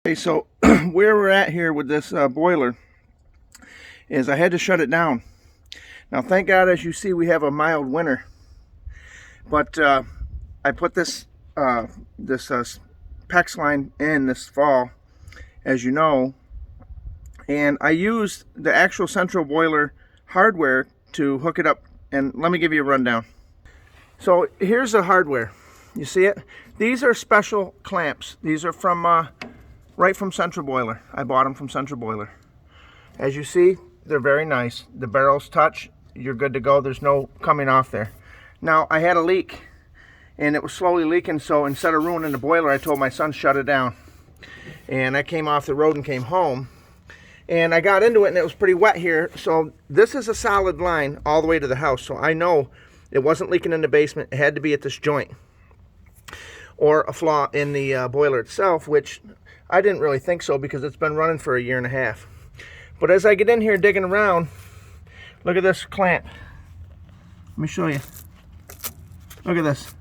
Okay, so where we're at here with this boiler is I had to shut it down. Now, thank God, as you see, we have a mild winter. But I put this PEX line in this fall, as you know, and I used the actual central boiler hardware to hook it up. And let me give you a rundown. So here's the hardware. You see it? These are special clamps. These are from right from Central Boiler. I bought them from Central Boiler. As you see, they're very nice. The barrels touch. You're good to go. There's no coming off there. Now, I had a leak, and it was slowly leaking, so instead of ruining the boiler, I told my son shut it down. And I came off the road and came home, and I got into it, and it was pretty wet here. So this is a solid line all the way to the house, so I know it wasn't leaking in the basement. It had to be at this joint or a flaw in the boiler itself, which I didn't really think so because it's been running for a year and a half. But as I get in here digging around, look at this clamp. Let me show you. Look at this.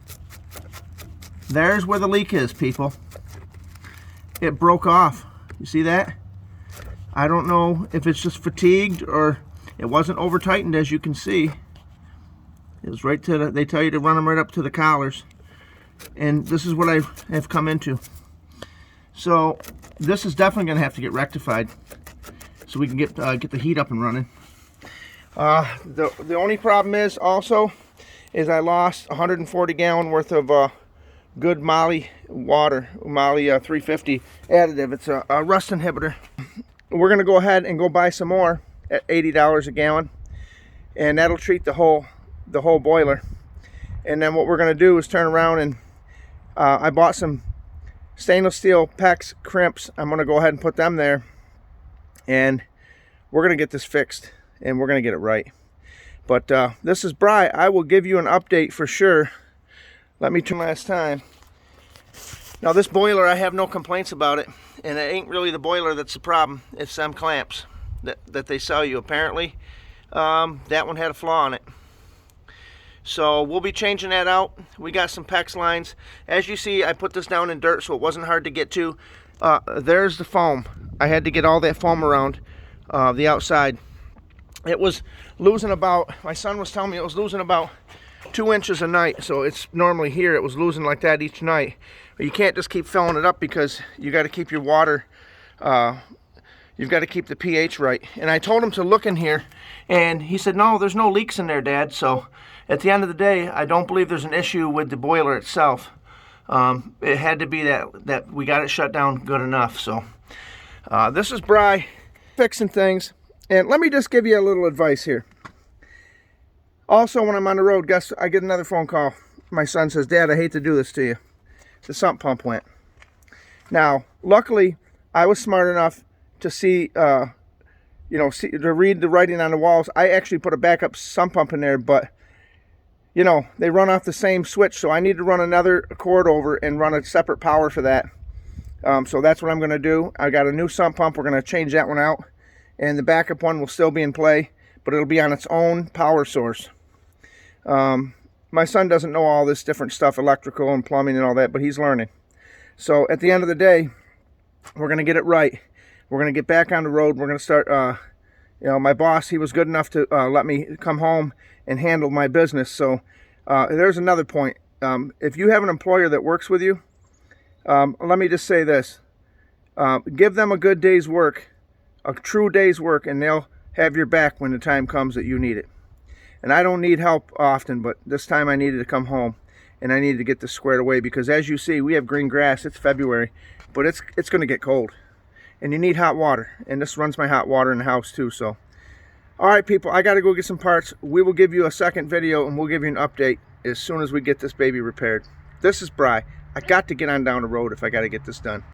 There's where the leak is, people. It broke off. You see that? I don't know if it's just fatigued or it wasn't over tightened, as you can see. It was right to the, they tell you to run them right up to the collars. And this is what I have come into. So this is definitely going to have to get rectified so we can get the heat up and running. The only problem is also I lost 140 gallon worth of good Molly water, Molly 350 additive. It's a rust inhibitor. We're going to go ahead and go buy some more at $80 a gallon, and that'll treat the whole boiler. And then what we're going to do is turn around and I bought some stainless steel PEX crimps. I'm going to go ahead and put them there, and we're going to get this fixed and we're going to get it right. But this is Bry. I will give you an update for sure. Let me turn last time. Now, this boiler, I have no complaints about it, and it ain't really the boiler that's the problem. It's them clamps that they sell you. Apparently that one had a flaw in it. So we'll be changing that out. We got some PEX lines. As you see, I put this down in dirt so it wasn't hard to get to. There's the foam. I had to get all that foam around the outside. It was losing about, my son was telling me it was losing about 2 inches a night. So it's normally here, it was losing like that each night. But you can't just keep filling it up because you got to keep your water, you've got to keep the pH right. And I told him to look in here, and he said, no, there's no leaks in there, Dad. So at the end of the day, I don't believe there's an issue with the boiler itself. It had to be that we got it shut down good enough. So this is Bry fixing things. And let me just give you a little advice here. Also, when I'm on the road, guess I get another phone call. My son says, Dad, I hate to do this to you. The sump pump went. Now, luckily, I was smart enough to see, to read the writing on the walls. I actually put a backup sump pump in there, but they run off the same switch, so I need to run another cord over and run a separate power for that. So that's what I'm going to do. I got a new sump pump. We're going to change that one out, and the backup one will still be in play, but it'll be on its own power source. My son doesn't know all this different stuff, electrical and plumbing and all that, but he's learning. So at the end of the day, we're going to get it right. We're going to get back on the road. We're going to start, my boss, he was good enough to let me come home and handle my business. So there's another point. If you have an employer that works with you, let me just say this. Give them a good day's work, a true day's work, and they'll have your back when the time comes that you need it. And I don't need help often, but this time I needed to come home, and I needed to get this squared away because, as you see, we have green grass. It's February, but it's going to get cold, and you need hot water, and this runs my hot water in the house too. So all right, people, I got to go get some parts. We will give you a second video, and we'll give you an update as soon as we get this baby repaired. This is Bry. I got to get on down the road if I got to get this done.